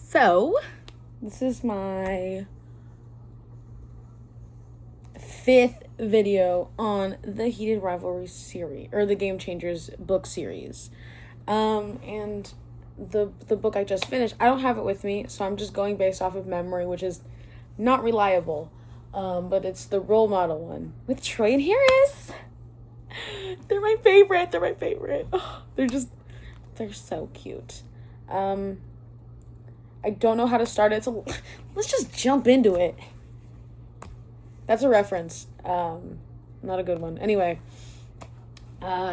So, this is my 5th video on the Heated Rivalry series, or the Game Changers book series. And the book I just finished, I don't have it with me, so I'm just going based off of memory, which is not reliable. But it's the role model one with Troy and Harris. They're my favorite. Oh, they're so cute. I don't know how to start it, so let's just jump into it. That's a reference. Not a good one. Anyway,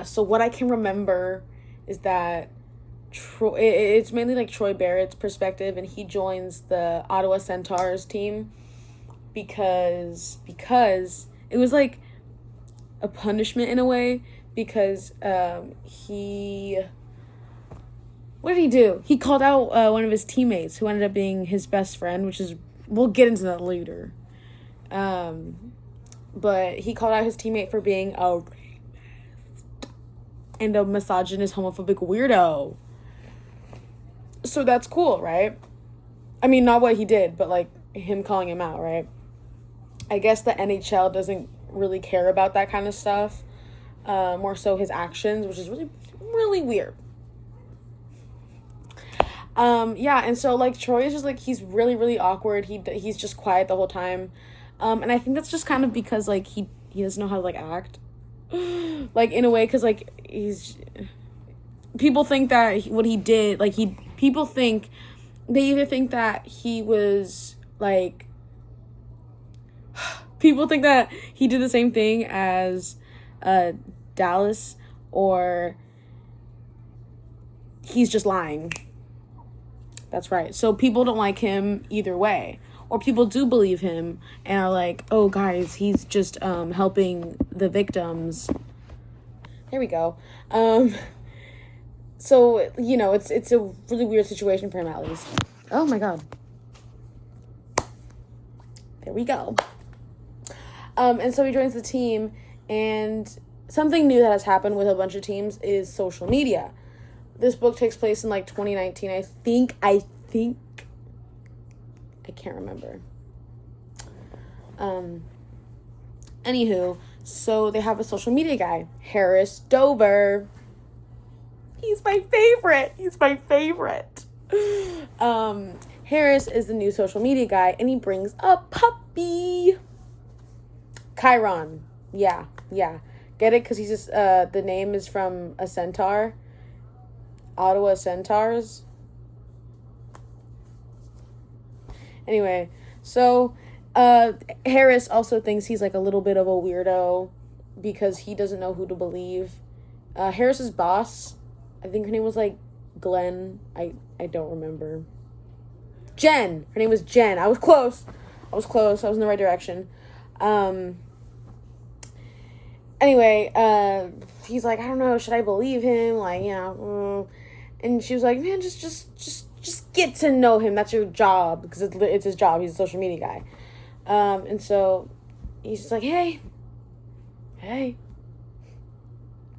so what I can remember is that it's mainly like Troy Barrett's perspective, and he joins the Ottawa Centaurs team because it was like a punishment in a way, because what did he do? He called out one of his teammates who ended up being his best friend, which is, we'll get into that later. But he called out his teammate for being a rapist and a misogynist, homophobic weirdo. So that's cool, right? I mean, not what he did, but like him calling him out, right? I guess the NHL doesn't really care about that kind of stuff. More so his actions, which is really, really weird. And so like Troy is just like, he's really, really awkward. He's just quiet the whole time. And I think that's just kind of because like he doesn't know how to like act, like in a way, because like people think that what he did, like they either think that he was like, people think that he did the same thing as Dallas, or he's just lying. That's right. So people don't like him either way. Or people do believe him and are like, oh, guys, he's just helping the victims. There we go. So, you know, it's a really weird situation for him, at least. Oh, my God. There we go. And so he joins the team, and something new that has happened with a bunch of teams is social media. This book takes place in, like, 2019, I think. I can't remember. Anywho, so they have a social media guy, Harris Dover. He's my favorite. Harris is the new social media guy, and he brings a puppy. Chiron. Yeah. Get it? Because he's just, the name is from a centaur. Ottawa Centaurs. Anyway, so Harris also thinks he's like a little bit of a weirdo because he doesn't know who to believe. Harris's boss, I think her name was like Glenn. I don't remember. Jen. Her name was Jen. I was close. I was in the right direction. Anyway, he's like, I don't know, should I believe him? Like, you know, and she was like, man, just get to know him. That's your job, because it's his job. He's a social media guy. And so he's just like, hey.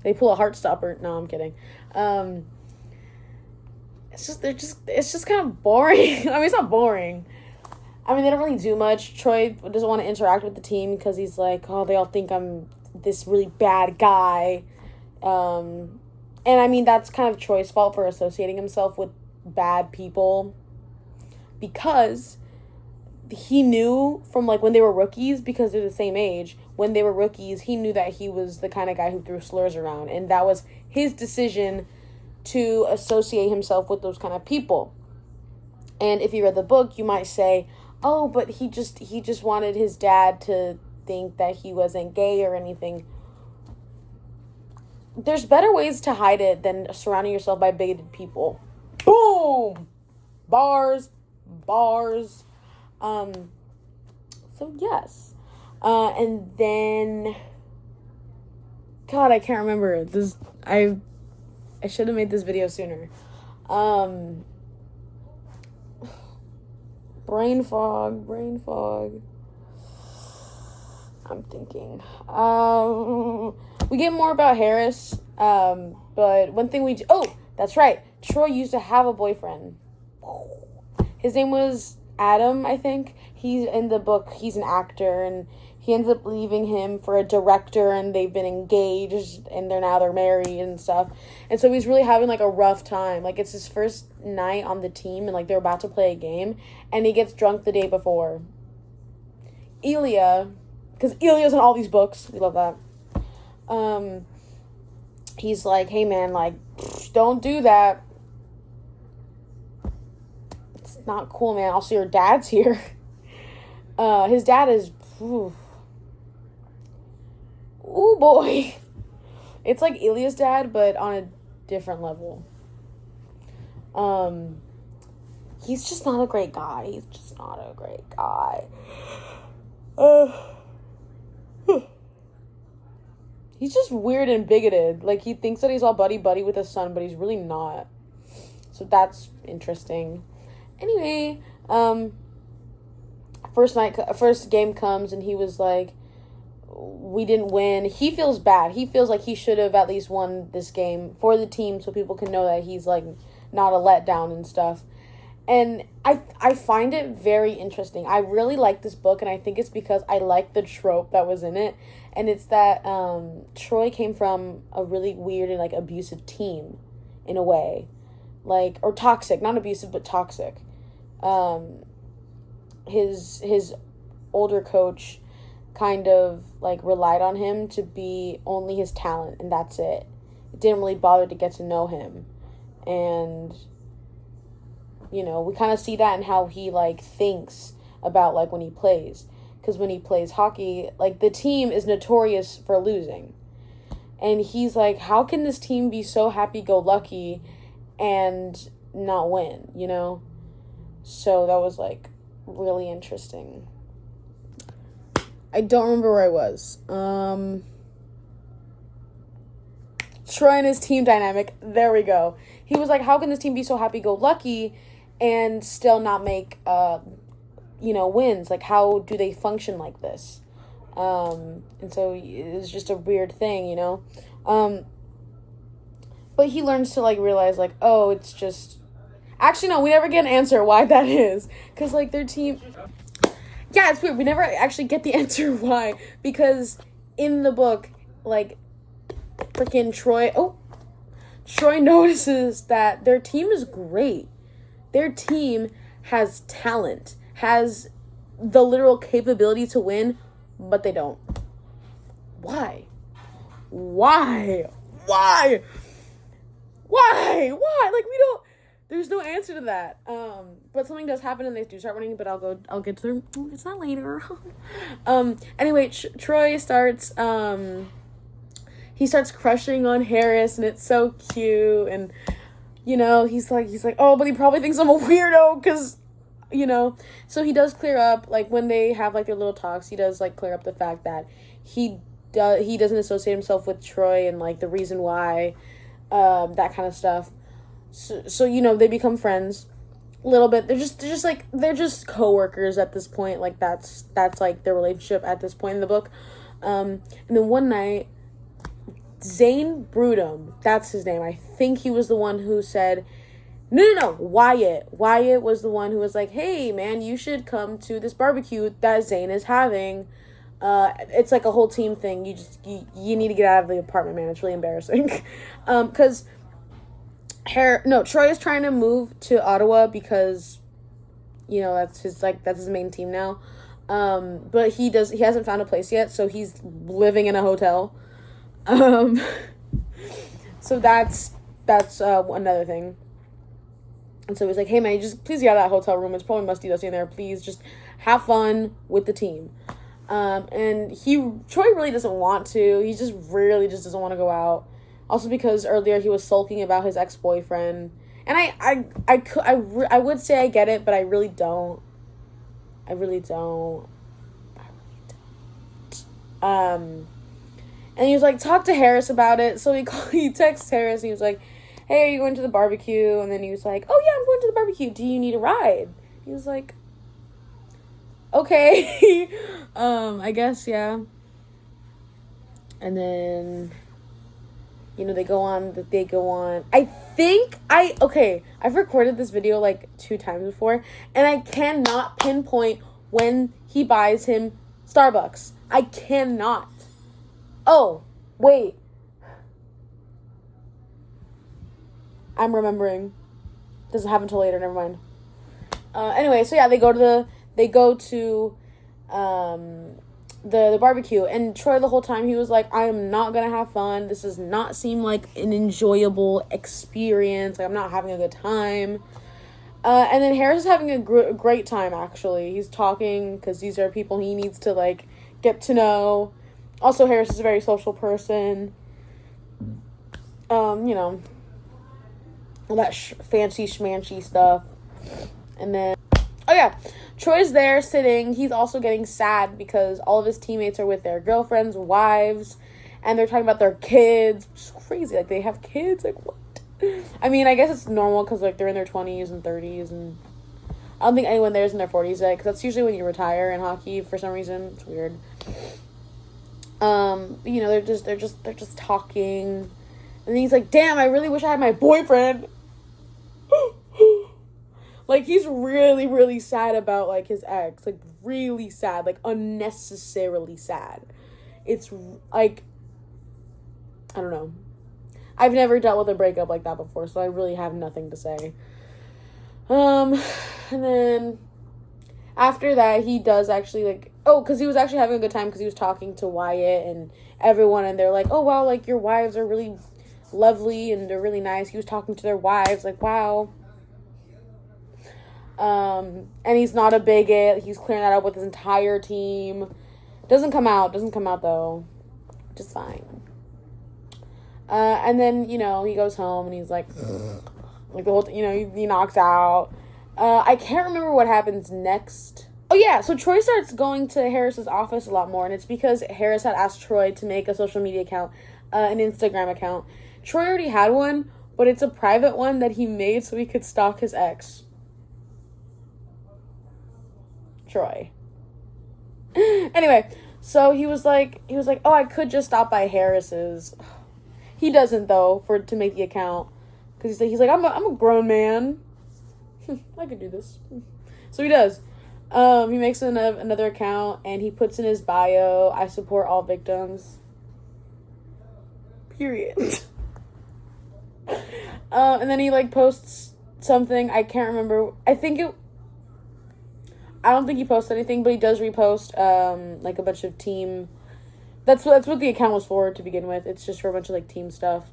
They pull a Heartstopper. No, I'm kidding. It's just kind of boring. I mean, it's not boring. I mean, they don't really do much. Troy doesn't want to interact with the team because he's like, oh, they all think I'm this really bad guy. And I mean, that's kind of Troy's fault for associating himself with bad people, because he knew from like when they were rookies, because they're the same age, when they were rookies, he knew that he was the kind of guy who threw slurs around, and that was his decision to associate himself with those kind of people. And if you read the book, you might say, oh, but he just wanted his dad to think that he wasn't gay or anything. There's better ways to hide it than surrounding yourself by bigoted people. Boom! Bars. So yes. And then, God, I can't remember this. I should have made this video sooner. Brain fog. I'm thinking. We get more about Harris. But one thing we do. Oh, that's right. Troy used to have a boyfriend. His name was Adam, I think. He's in the book, he's an actor, and he ends up leaving him for a director, and they've been engaged, and they're married and stuff. And so he's really having, like, a rough time. Like, it's his first night on the team, and, like, they're about to play a game, and he gets drunk the day before. Elia, because Elia's in all these books. We love that. He's like, hey, man, like, don't do that. It's not cool, man. Also, your dad's here. His dad is... Ooh, boy. It's like Elia's dad, but on a different level. He's just not a great guy. He's just weird and bigoted. Like, he thinks that he's all buddy-buddy with his son, but he's really not. So that's interesting. Anyway, first game comes, and he was like, we didn't win. He feels bad. He feels like he should have at least won this game for the team so people can know that he's, like, not a letdown and stuff. And I find it very interesting. I really like this book, and I think it's because I like the trope that was in it. And it's that Troy came from a really weird and, like, abusive team, in a way. Like, or toxic. Not abusive, but toxic. His older coach kind of, like, relied on him to be only his talent, and that's it. It didn't really bother to get to know him. And, you know, we kind of see that in how he, like, thinks about, like, when he plays. Because when he plays hockey, like, the team is notorious for losing. And he's like, how can this team be so happy-go-lucky and not win, you know? So that was, like, really interesting. I don't remember where I was. Troy and his team dynamic. There we go. He was like, how can this team be so happy-go-lucky and still not make, wins? Like, how do they function like this? And so it's just a weird thing, you know? But he learns to, like, realize, like, oh, it's just... Actually, no, we never get an answer why that is. Because, like, their team... Yeah, it's weird. We never actually get the answer why. Because in the book, like, freaking Troy notices that their team is great. Their team has talent, has the literal capability to win, but they don't. Why? Like, we don't... There's no answer to that. But something does happen and they do start winning, but I'll get to it's not later. Anyway, Troy starts, he starts crushing on Harris, and it's so cute, and, you know, he's like, oh, but he probably thinks I'm a weirdo, because, you know, so he does clear up, like, when they have, like, their little talks, he does, like, clear up the fact that he doesn't associate himself with Troy, and, like, the reason why, that kind of stuff. So you know, they become friends a little bit. They're just co-workers at this point. Like, that's like their relationship at this point in the book. And then one night, Zane Brudum, that's his name. I think he was the one who said, no, Wyatt. Wyatt was the one who was like, hey, man, you should come to this barbecue that Zane is having. It's like a whole team thing. You need to get out of the apartment, man. It's really embarrassing. Because... Troy is trying to move to Ottawa because, you know, that's his main team now. But he hasn't found a place yet, so he's living in a hotel. So that's another thing. And so he's like, hey man, just please get out of that hotel room. It's probably musty dusty in there. Please just have fun with the team. And Troy really doesn't want to. He just really just doesn't want to go out. Also because earlier he was sulking about his ex-boyfriend. And I would say I get it, but I really don't. And he was like, talk to Harris about it. So he texts Harris, and he was like, hey, are you going to the barbecue? And then he was like, oh yeah, I'm going to the barbecue. Do you need a ride? He was like, okay. I guess, yeah. And then... They go on. I've recorded this video like 2 times before, and I cannot pinpoint when he buys him Starbucks. I cannot. Oh, wait. I'm remembering. Doesn't happen until later, never mind. Anyway, so yeah, they go to the barbecue, and Troy the whole time he was like, I am not gonna have fun. This does not seem like an enjoyable experience. Like, I'm not having a good time. And then Harris is having a great time, actually. He's talking, because these are people he needs to, like, get to know. Also, Harris is a very social person. All that fancy schmancy stuff. And then, oh yeah, Troy's there sitting. He's also getting sad because all of his teammates are with their girlfriends, wives, and they're talking about their kids, which is crazy. Like, they have kids? Like, what? I mean, I guess it's normal because, like, they're in their 20s and 30s, and I don't think anyone there is in their 40s yet, because that's usually when you retire in hockey for some reason. It's weird. They're just talking, and then he's like, damn, I really wish I had my boyfriend. Like, he's really, really sad about, like, his ex. Like, really sad. Like, unnecessarily sad. It's, like, I don't know. I've never dealt with a breakup like that before, so I really have nothing to say. And then after that, he does actually, like, because he was actually having a good time because he was talking to Wyatt and everyone, and they're like, oh, wow, like, your wives are really lovely and they're really nice. He was talking to their wives, like, wow. And he's not a bigot. He's clearing that up with his entire team. Doesn't come out though. Just fine. And then, he goes home and he's like the whole, he knocks out. I can't remember what happens next. Oh yeah, so Troy starts going to Harris's office a lot more, and it's because Harris had asked Troy to make a social media account, an Instagram account. Troy already had one, but it's a private one that he made so he could stalk his ex. Troy. Anyway, so he was like, oh, I could just stop by Harris's. He doesn't though, to make the account, because he's like, I'm a grown man. I could do this. So he does. He makes another account and he puts in his bio, I support all victims. Period. And then he like posts something. I can't remember. I don't think he posts anything, but he does repost like a bunch of team. That's what the account was for to begin with. It's just for a bunch of like team stuff.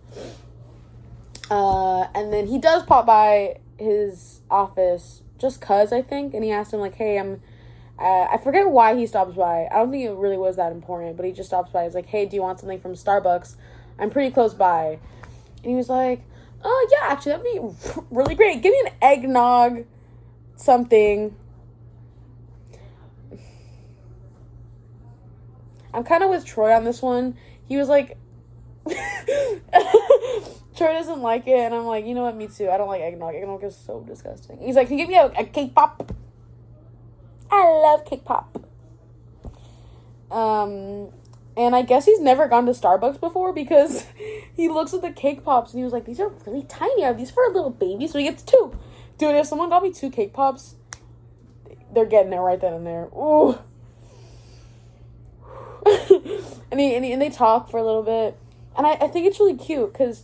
And then he does pop by his office just cause, I think, and he asked him like, hey, I forget why he stops by. I don't think it really was that important, but he just stops by. He's like, hey, do you want something from Starbucks? I'm pretty close by. And he was like, oh yeah, actually that'd be really great. Give me an eggnog something. I'm kind of with Troy on this one. He was like, Troy doesn't like it, and I'm like, you know what, me too. I don't like eggnog. Eggnog is so disgusting. He's like, can you give me a cake pop? I love cake pop. And I guess he's never gone to Starbucks before because he looks at the cake pops and he was like, these are really tiny. Are these for a little baby? So he gets 2. Dude, if someone got me 2 cake pops, they're getting it right then and there. Ooh. and they talk for a little bit. And I think it's really cute because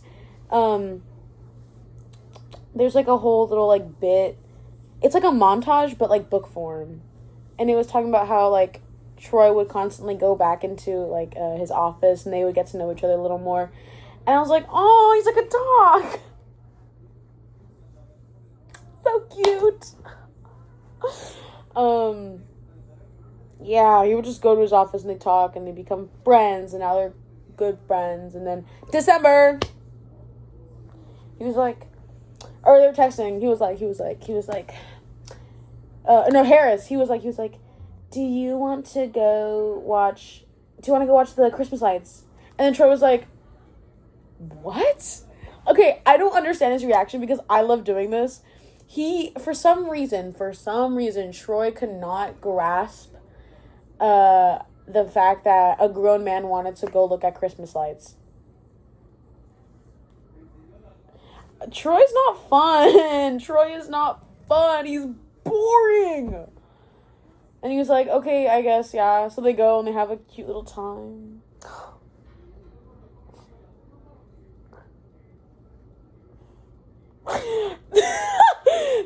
there's like a whole little like bit. It's like a montage, but like book form. And it was talking about how like Troy would constantly go back into like his office and they would get to know each other a little more. And I was like, oh, he's like a dog. So cute. Yeah, he would just go to his office and they talk and they become friends and now they're good friends. And then December, he was like, or they were texting. Harris. He was like, do you want to go watch the Christmas lights? And then Troy was like, what? Okay, I don't understand his reaction because I love doing this. For some reason, Troy could not grasp the fact that a grown man wanted to go look at Christmas lights. Troy's not fun. Troy is not fun. He's boring. And he was like, okay, I guess, yeah. So they go and they have a cute little time.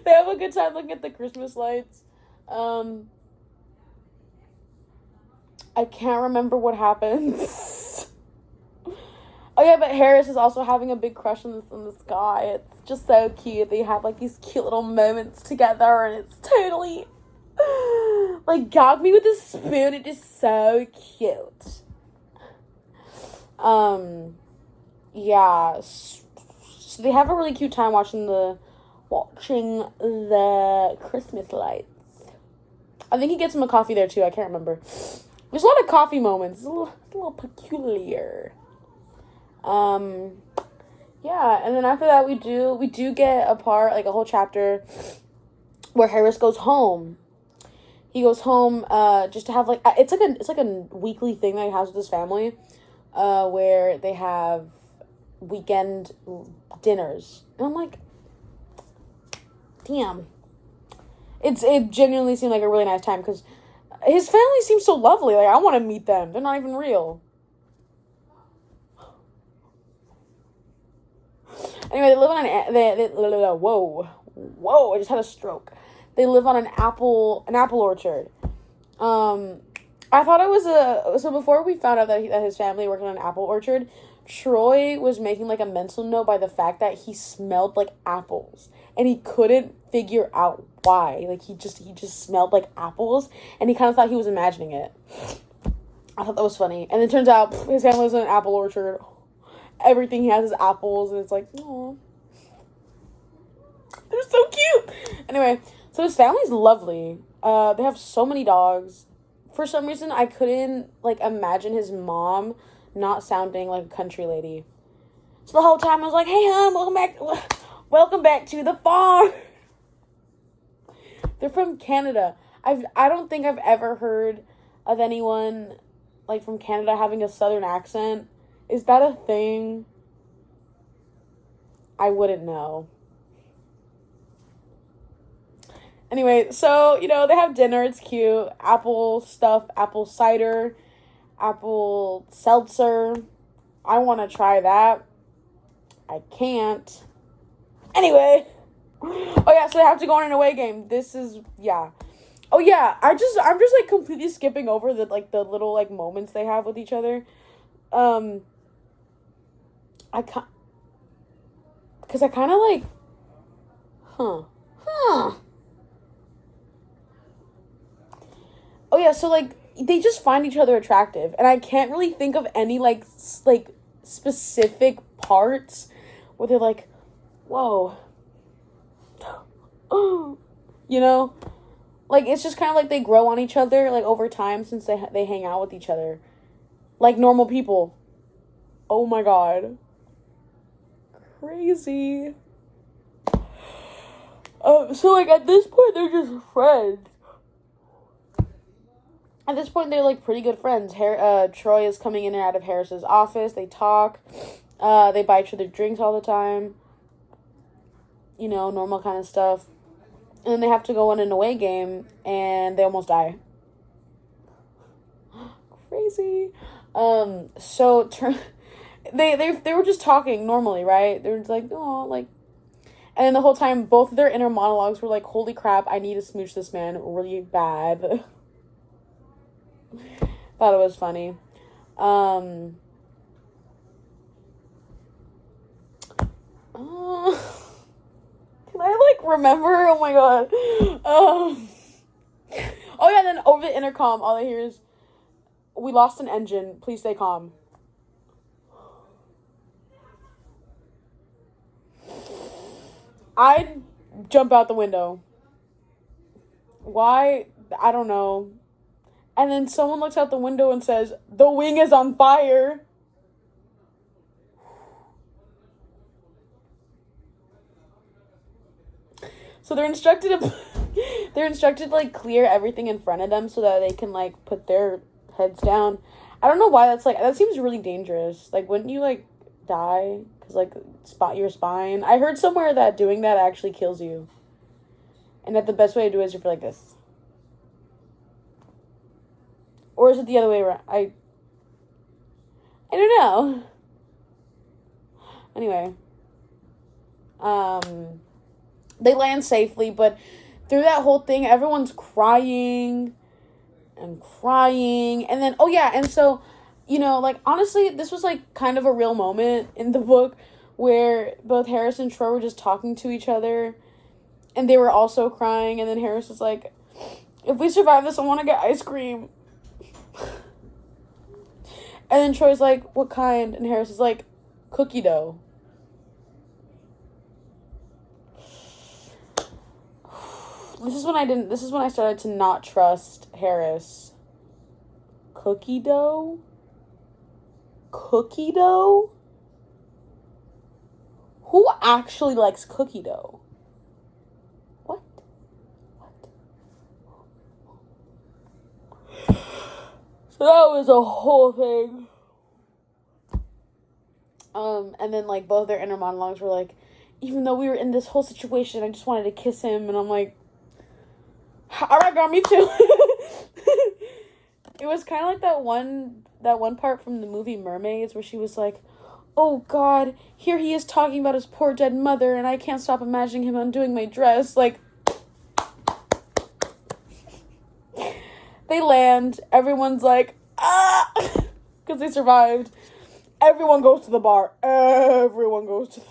They have a good time looking at the Christmas lights. I can't remember what happens. Oh yeah, but Harris is also having a big crush on this guy. It's just so cute. They have like these cute little moments together, and it's totally like gag me with a spoon. It is so cute. Yeah. So they have a really cute time watching the Christmas lights. I think he gets him a coffee there too. I can't remember. There's a lot of coffee moments. It's a little peculiar. Yeah, and then after that we do get a part, like a whole chapter where Harris goes home. He goes home just to have like it's like a weekly thing that he has with his family, where they have weekend dinners. And I'm like, damn. It genuinely seemed like a really nice time because his family seems so lovely. Like, I want to meet them. They're not even real. Anyway, they live on whoa, I just had a stroke. They live on an apple orchard. I thought it was so before we found out that his family worked on an apple orchard, Troy was making like a mental note by the fact that he smelled like apples and he couldn't figure out why. Like he just smelled like apples and he kind of thought he was imagining it. I thought that was funny. And it turns out his family lives in an apple orchard. Everything he has is apples, and it's like, oh, they're so cute. Anyway, so his family's lovely. They have so many dogs. For some reason, I couldn't like imagine his mom not sounding like a country lady. So the whole time I was like, "Hey, hon, welcome back to the farm." They're from Canada. I don't think I've ever heard of anyone like from Canada having a southern accent. Is that a thing? I wouldn't know. Anyway, so, they have dinner. It's cute. Apple stuff, apple cider, apple seltzer. I want to try that. I can't. Anyway. Oh, yeah, so they have to go on an away game. This is, yeah. Oh, yeah, I'm just, like, completely skipping over the little, like, moments they have with each other. Because I kind of like, Oh yeah, so like they just find each other attractive, and I can't really think of any like specific parts where they're like, whoa, like it's just kind of like they grow on each other like over time since they hang out with each other, like normal people. Oh my god. Crazy. So like at this point they're just friends. At this point they're like pretty good friends. Troy is coming in and out of Harris's office. They talk. They buy each other drinks all the time. Normal kind of stuff. And then they have to go on an away game and they almost die. Crazy. So they were just talking normally, right? They were just like, oh, like, and then the whole time, both of their inner monologues were like, holy crap, I need to smooch this man really bad. Thought it was funny. Can I, like, remember? Oh, my God. Oh, yeah, then over the intercom, all I hear is, we lost an engine. Please stay calm. I'd jump out the window. Why? I don't know. And then someone looks out the window and says, the wing is on fire. So they're instructed to like clear everything in front of them so that they can like put their heads down. I don't know why that seems really dangerous. Like, wouldn't you like die? Because, like, spot your spine. I heard somewhere that doing that actually kills you. And that the best way to do it is if you're like this. Or is it the other way around? I don't know. Anyway. They land safely, but through that whole thing, everyone's crying. And then, oh yeah, and so, you know, like, honestly, this was, like, kind of a real moment in the book where both Harris and Troy were just talking to each other, and they were also crying, and then Harris was like, if we survive this, I want to get ice cream. And then Troy's like, what kind? And Harris is like, cookie dough. This is when I started to not trust Harris. Cookie dough? Cookie dough? Who actually likes cookie dough? What? So that was a whole thing. And then, like, both their inner monologues were like, even though we were in this whole situation, I just wanted to kiss him. And I'm like, all right, girl, me too. It was kind of like that one part from the movie Mermaids where she was like, oh, God, here he is talking about his poor dead mother, and I can't stop imagining him undoing my dress. Like, they land. Everyone's like, ah, because they survived. Everyone goes to the bar. Everyone goes to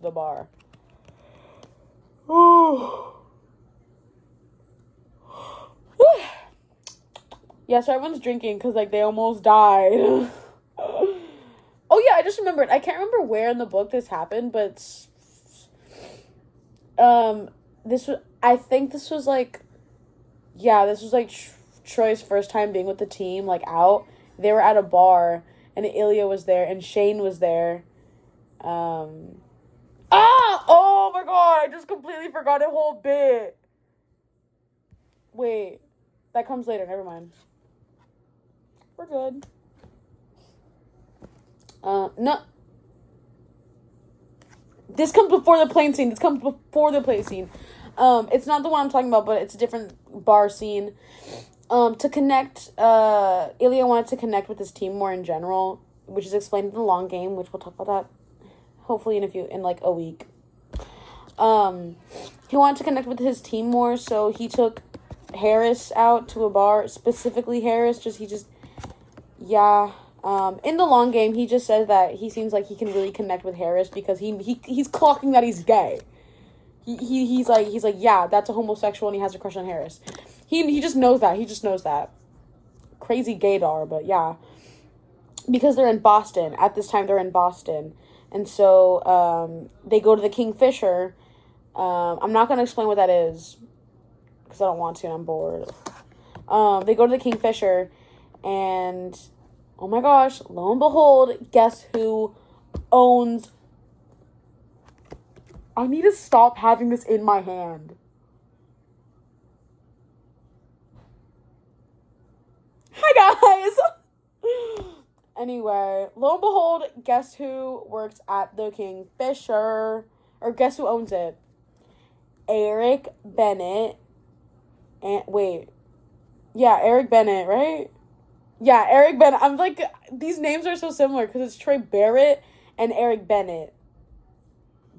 the bar. Ooh. Yeah, so everyone's drinking because, like, they almost died. Oh, yeah, I just remembered. I can't remember where in the book this happened, but this was, like, Troy's first time being with the team, like, out. They were at a bar, and Ilya was there, and Shane was there. Oh my God, I just completely forgot a whole bit. Wait, that comes later, never mind. We're good. No. This comes before the plane scene. It's not the one I'm talking about, but it's a different bar scene. To connect, Ilya wanted to connect with his team more in general, which is explained in the long game, which we'll talk about that hopefully in like a week. He wanted to connect with his team more, so he took Harris out to a bar, specifically Harris, in the long game, he just says that he seems like he can really connect with Harris because he's clocking that he's gay. He's like, yeah, that's a homosexual, and he has a crush on Harris. He just knows that. Crazy gaydar, but yeah. Because they're in Boston. At this time, they're in Boston. And so, they go to the Kingfisher. I'm not going to explain what that is. Because I don't want to, and I'm bored. They go to the Kingfisher, and oh my gosh, lo and behold, guess who owns... I need to stop having this in my hand. Hi, guys! Anyway, lo and behold, guess who works at the Kingfisher? Or guess who owns it? Eric Bennett. And wait. Yeah, Eric Bennett, right? Yeah, Eric Bennett. I'm like, these names are so similar because it's Troy Barrett and Eric Bennett.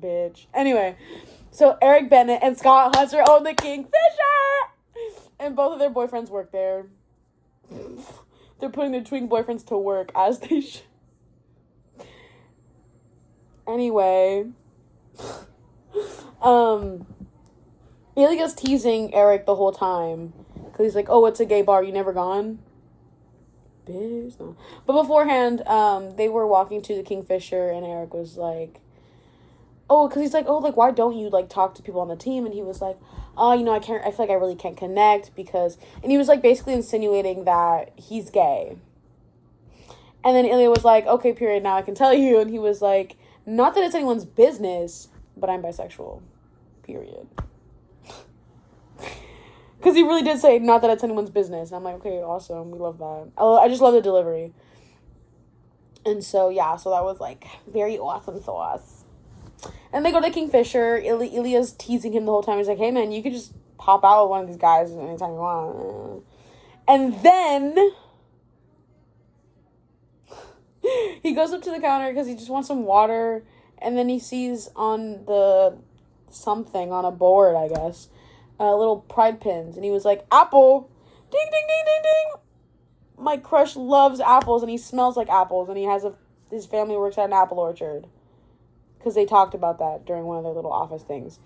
Bitch. Anyway, so Eric Bennett and Scott Hunter own the Kingfisher! And both of their boyfriends work there. They're putting their twin boyfriends to work as they should. Anyway. Ilya's teasing Eric the whole time. Because he's like, oh, it's a gay bar. You never gone? Bitch. No. But beforehand, they were walking to the Kingfisher, and Eric was like, oh, because he's like, oh, like, why don't you, like, talk to people on the team? And he was like, oh, you know, I feel like I really can't connect because, and he was, like, basically insinuating that he's gay. And then Ilya was like, okay, period, now I can tell you. And he was like, not that it's anyone's business, but I'm bisexual. Period. Because he really did say, not that it's anyone's business. And I'm like, okay, awesome. We love that. I just love the delivery. And so, yeah, so that was, like, very awesome sauce. And they go to Kingfisher. Ilya's teasing him the whole time. He's like, hey, man, you could just pop out with one of these guys anytime you want. And then he goes up to the counter because he just wants some water. And then he sees on the something on a board, I guess, little pride pins. And he was like, apple. Ding, ding, ding, ding, ding. My crush loves apples, and he smells like apples, and his family works at an apple orchard. Because they talked about that during one of their little office things.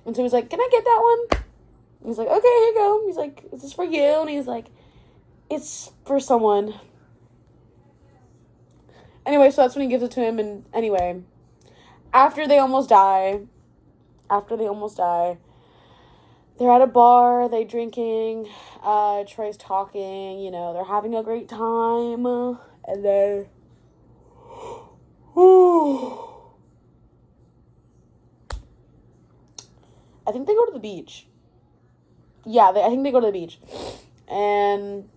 And so he's like, can I get that one? And he's like, okay, here you go. He's like, is this for you? And he's like, it's for someone. Anyway, so that's when he gives it to him. And anyway, after they almost die, they're at a bar, they drinking, Troy's talking, you know, they're having a great time, and then, I think they go to the beach. Yeah, I think they go to the beach, and,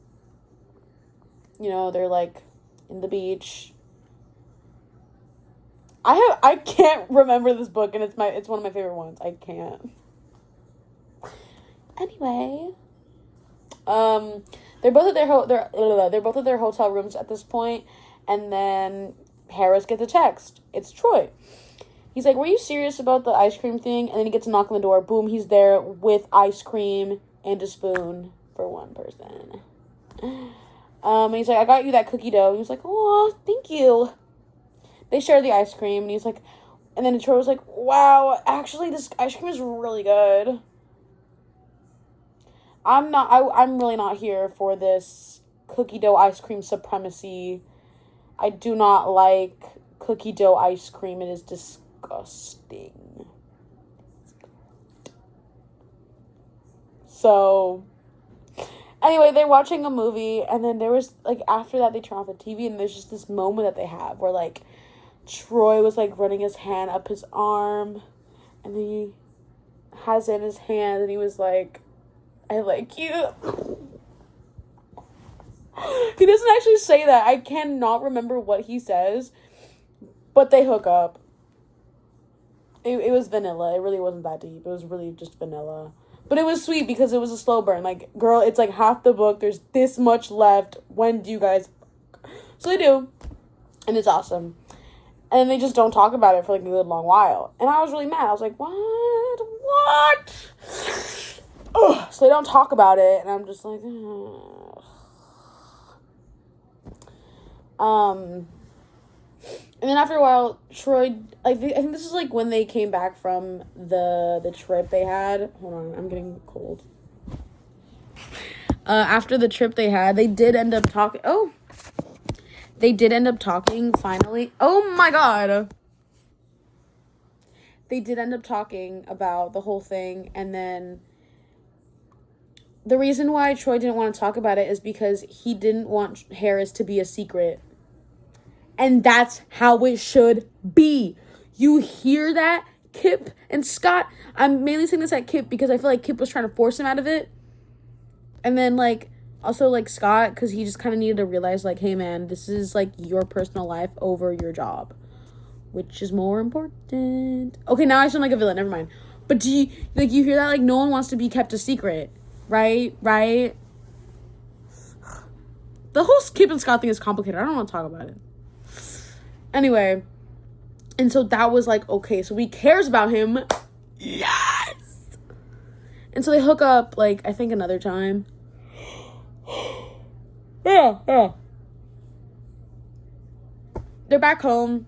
you know, they're, like, in the beach. I can't remember this book, and it's one of my favorite ones. I can't. Anyway, they're both at their hotel rooms at this point, and then Harris gets a text. It's Troy. He's like, "Were you serious about the ice cream thing?" And then he gets a knock on the door. Boom, he's there with ice cream and a spoon for one person. And he's like, "I got you that cookie dough." And he's like, "Oh, thank you." They share the ice cream, and he's like, and then Troy was like, "Wow, actually, this ice cream is really good. I'm really not here for this cookie dough ice cream supremacy. I do not like cookie dough ice cream. It is disgusting." So, anyway, they're watching a movie, and then there was, like, after that, they turn off the TV, and there's just this moment that they have where, like, Troy was, like, running his hand up his arm, and then he has it in his hand, and he was like, "I like you." He doesn't actually say that. I cannot remember what he says, but they hook up. It was vanilla. It really wasn't that deep. It was really just vanilla. But it was sweet because it was a slow burn. Like, girl, it's like half the book. There's this much left. When do you guys... So they do. And it's awesome. And they just don't talk about it for, like, a good long while. And I was really mad. I was like, what? Ugh. So they don't talk about it. And I'm just like... Ugh. And then after a while, Troy... I think this is, like, when they came back from the trip they had. Hold on. I'm getting cold. After the trip they had, they did end up talking... Oh! They did end up talking, finally. Oh, my God! They did end up talking about the whole thing, and then... The reason why Troy didn't want to talk about it is because he didn't want Harris to be a secret. And that's how it should be. You hear that, Kip and Scott? I'm mainly saying this at Kip because I feel like Kip was trying to force him out of it. And then, like, also, like, Scott, because he just kind of needed to realize, like, hey, man, this is, like, your personal life over your job. Which is more important. Okay, now I sound like a villain. Never mind. But do you, like, you hear that? Like, no one wants to be kept a secret. Right? The whole Kip and Scott thing is complicated. I don't want to talk about it. Anyway, and so that was like, okay, so he cares about him. Yes! And so they hook up, like, I think another time. Yeah. They're back home.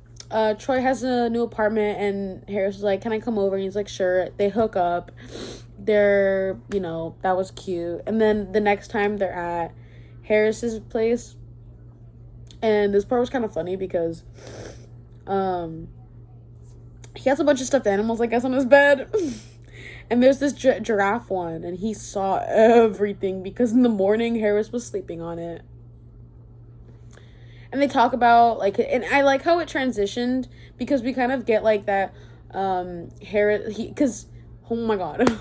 Troy has a new apartment, and Harris is like, can I come over? And he's like, sure. They hook up. They're, you know, that was cute. And then the next time they're at Harris's place. And this part was kind of funny because he has a bunch of stuffed animals, I guess, on his bed. And there's this giraffe one, and he saw everything because in the morning Harris was sleeping on it. And they talk about, like, and I like how it transitioned because we kind of get, like, that Harris, because, oh my God.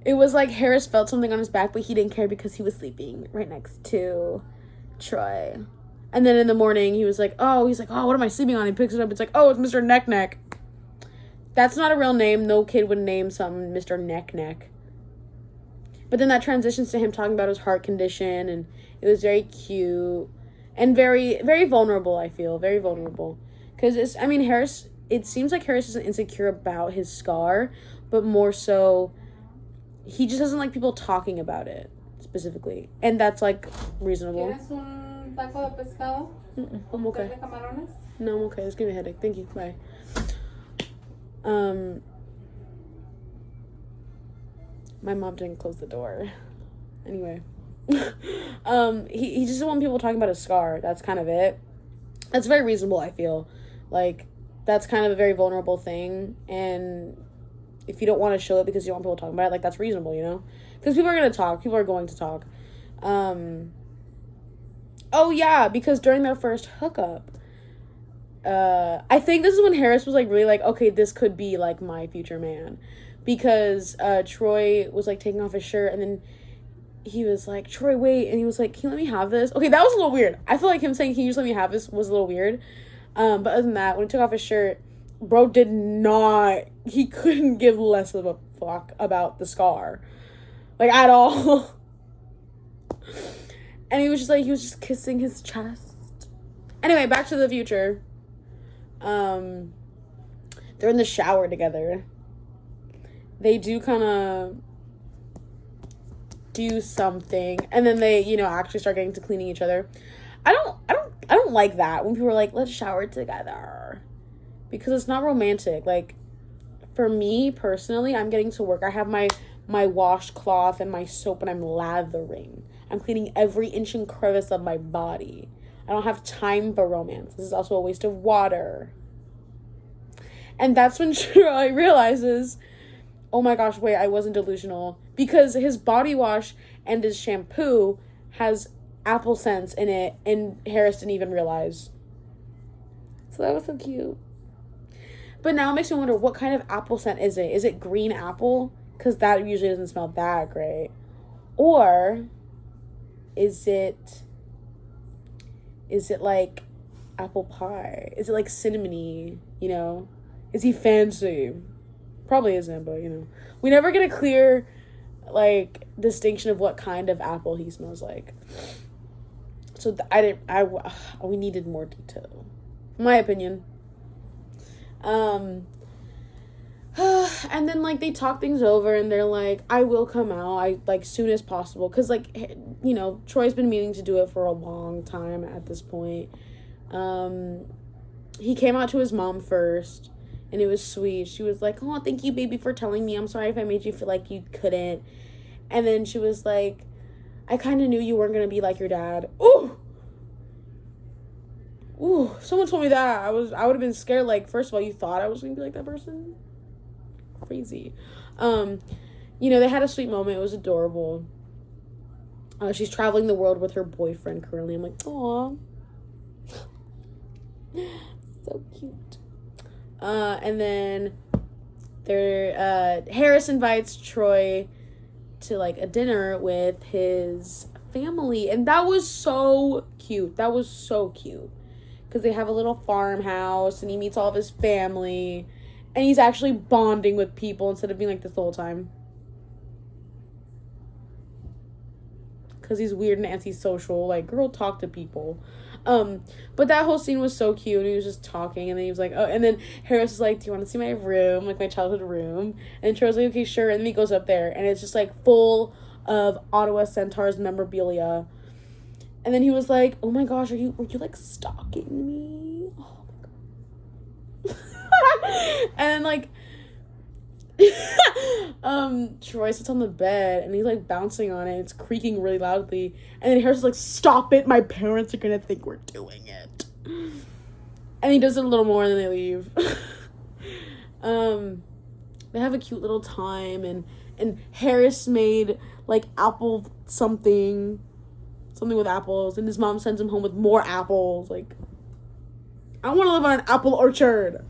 It was like Harris felt something on his back, but he didn't care because he was sleeping right next to Troy. And then in the morning, he's like, oh, what am I sleeping on? He picks it up. It's like, oh, it's Mr. Neck Neck. That's not a real name. No kid would name something Mr. Neck Neck. But then that transitions to him talking about his heart condition, and it was very cute and very, very vulnerable, I feel. Very vulnerable. Because, Harris, it seems like Harris isn't insecure about his scar, but more so, he just doesn't like people talking about it, specifically. And that's, like, reasonable. ¿Quieres un taco de pescado? I'm okay. ¿De camarones? No, I'm okay. Just give me a headache. Thank you. Bye. My mom didn't close the door. Anyway. He just doesn't want people talking about his scar. That's kind of it. That's very reasonable, I feel. Like, that's kind of a very vulnerable thing. And if you don't want to show it because you don't want people talking about it, like, that's reasonable, you know? Because people are going to talk. People are going to talk. Oh, yeah, because during their first hookup, I think this is when Harris was, like, really like, okay, this could be, like, my future man. Because Troy was, like, taking off his shirt, and then he was like, Troy, wait. And he was like, can you let me have this? Okay, that was a little weird. I feel like him saying, can you just let me have this was a little weird. But other than that, when he took off his shirt, bro he couldn't give less of a fuck about the scar. Like, at all. And he was just kissing his chest. Anyway, back to the future. They're in the shower together. They do kind of do something, and then they, actually start getting to cleaning each other. I don't like that when people are like, let's shower together, because it's not romantic. Like, for me personally, I'm getting to work. I have my washcloth and my soap, and I'm lathering. I'm cleaning every inch and crevice of my body. I don't have time for romance. This is also a waste of water. And that's when Troy realizes, oh my gosh, wait, I wasn't delusional. Because his body wash and his shampoo has apple scents in it, and Harris didn't even realize. So that was so cute. But now it makes me wonder, what kind of apple scent is it? Is it green apple? Because that usually doesn't smell that great. Or is it like apple pie? Is it like cinnamony, Is he fancy? Probably isn't, but, We never get a clear, like, distinction of what kind of apple he smells like. So we needed more detail. In my opinion. And then, like, they talk things over, and they're like, I will come out, soon as possible. Because, like, Troy's been meaning to do it for a long time at this point. He came out to his mom first. And it was sweet. She was like, oh, thank you, baby, for telling me. I'm sorry if I made you feel like you couldn't. And then she was like, I kind of knew you weren't going to be like your dad. Ooh, if someone told me that, I would have been scared. Like, first of all, you thought I was going to be like that person? Crazy. They had a sweet moment. It was adorable. She's traveling the world with her boyfriend currently. I'm like, aw. So cute. And then Harris invites Troy to, like, a dinner with his family. And that was so cute. Because they have a little farmhouse, and he meets all of his family. And he's actually bonding with people instead of being like this the whole time. Because he's weird and antisocial. Like, girl, talk to people. But that whole scene was so cute. He was just talking, and then he was like, oh, and then Harris was like, do you want to see my room, like my childhood room? And Troy was like, okay, sure. And then he goes up there, and it's just like full of Ottawa Centaurs memorabilia. And then he was like, oh my gosh, were you like stalking me? Oh my god. And then, like, Troy sits on the bed, and he's like bouncing on it. It's creaking really loudly, and then Harris is like, stop it, my parents are gonna think we're doing it. And he does it a little more, and then they leave. They have a cute little time, and Harris made like apple something with apples, and his mom sends him home with more apples. Like, I want to live on an apple orchard.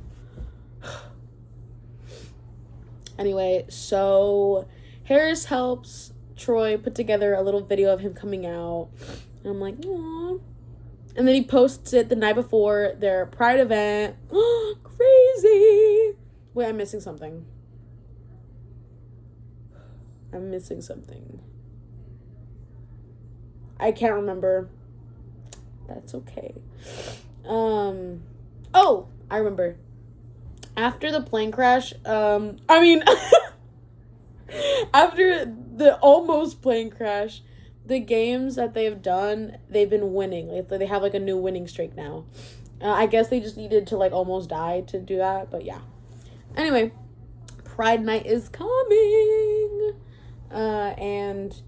Anyway, so Harris helps Troy put together a little video of him coming out. And I'm like, aw. And then he posts it the night before their Pride event. Crazy. Wait, I'm missing something. I can't remember. That's okay. Oh, I remember. After the plane crash, after the almost plane crash, the games that they've done, they've been winning. Like, they have, like, a new winning streak now. I guess they just needed to, like, almost die to do that, but yeah. Anyway, Pride Night is coming. And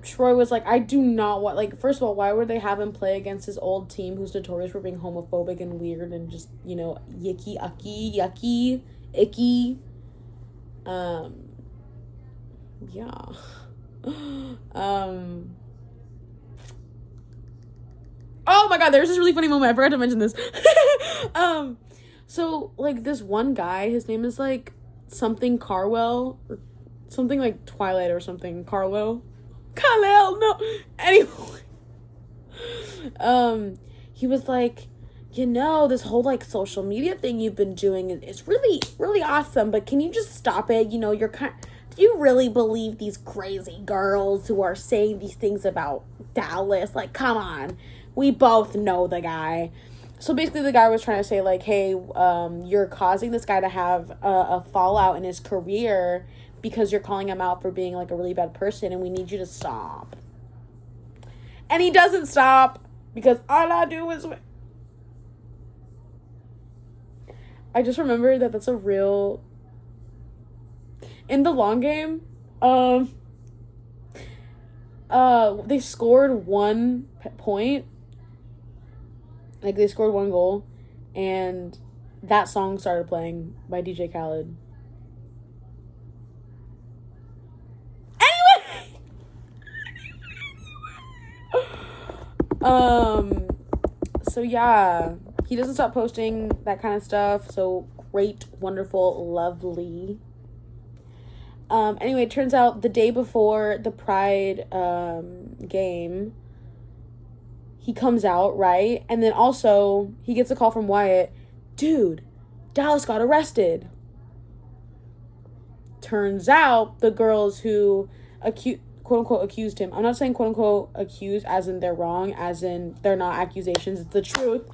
Troy was like, I do not want, like, first of all, why would they have him play against his old team who's notorious for being homophobic and weird and just, you know, yucky, icky. Yeah. Oh my god, there's this really funny moment. I forgot to mention this. So, like, this one guy, his name is, like, something Carwell, or something like Twilight or something. Carlo? No. Anyway. He was like, you know, this whole, like, social media thing you've been doing is really, really awesome, but can you just stop it? You know, do you really believe these crazy girls who are saying these things about Dallas? Like, come on. We both know the guy. So basically the guy was trying to say, like, hey, you're causing this guy to have a fallout in his career because you're calling him out for being, like, a really bad person, and we need you to stop. And he doesn't stop because all I do is... I just remembered that that's a real... In the long game, they scored 1 point. Like, they scored 1 goal, and that song started playing by DJ Khaled. Anyway! So yeah, he doesn't stop posting that kind of stuff, so great, wonderful, lovely. Anyway, it turns out the day before the Pride, game, he comes out, right? And then also, he gets a call from Wyatt. Dude, Dallas got arrested. Turns out, the girls who quote-unquote accused him. I'm not saying quote-unquote accused as in they're wrong, as in they're not accusations, it's the truth.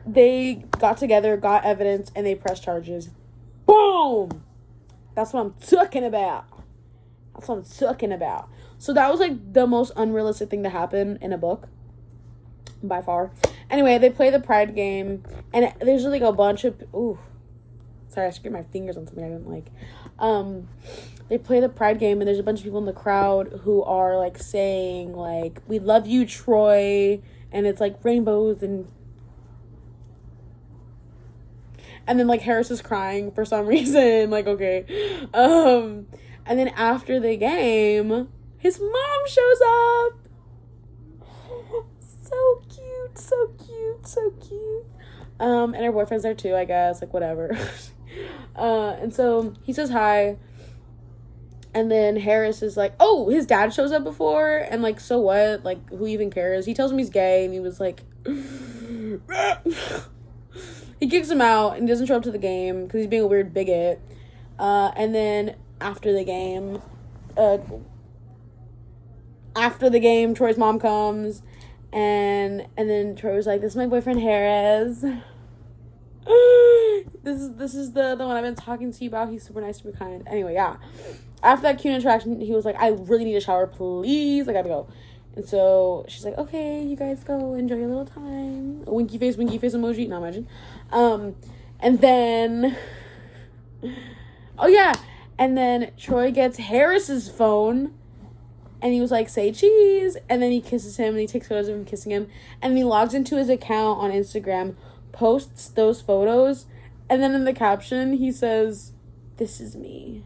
They got together, got evidence, and they pressed charges. Boom! That's what I'm talking about. So that was, like, the most unrealistic thing to happen in a book. By far. Anyway, they play the Pride game, and there's, like, a bunch of... Ooh. Sorry, I scraped my fingers on something I didn't like. They play the Pride game, and there's a bunch of people in the crowd who are, like, saying, like, we love you, Troy, and it's, like, rainbows, and then, like, Harris is crying for some reason, like, okay. And then after the game, his mom shows up. So cute. And her boyfriend's there too, I guess, like, whatever. And so he says hi, and then Harris is like, oh, his dad shows up before, and, like, so what? Like, who even cares? He tells him he's gay, and he was like, he kicks him out, and he doesn't show up to the game, because he's being a weird bigot. And then after the game, Troy's mom comes, and then Troy was like, this is my boyfriend Harris. This is the one I've been talking to you about. He's super nice, super kind. Anyway, yeah. After that cute interaction, he was like, I really need a shower, please. I gotta go. And so she's like, okay, you guys go enjoy your little time. A winky face emoji. Not imagine. And then, oh yeah. And then Troy gets Harris's phone, and he was like, say cheese. And then he kisses him, and he takes photos of him kissing him. And he logs into his account on Instagram, posts those photos, and then in the caption, he says, this is me.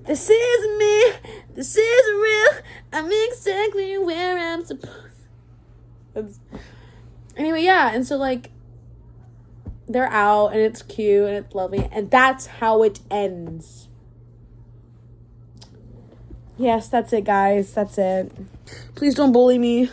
This is me. This is real. I'm exactly where I'm supposed. Anyway, yeah. And so, like, they're out, and it's cute, and it's lovely, and that's how it ends. Yes, that's it, guys. That's it. Please don't bully me.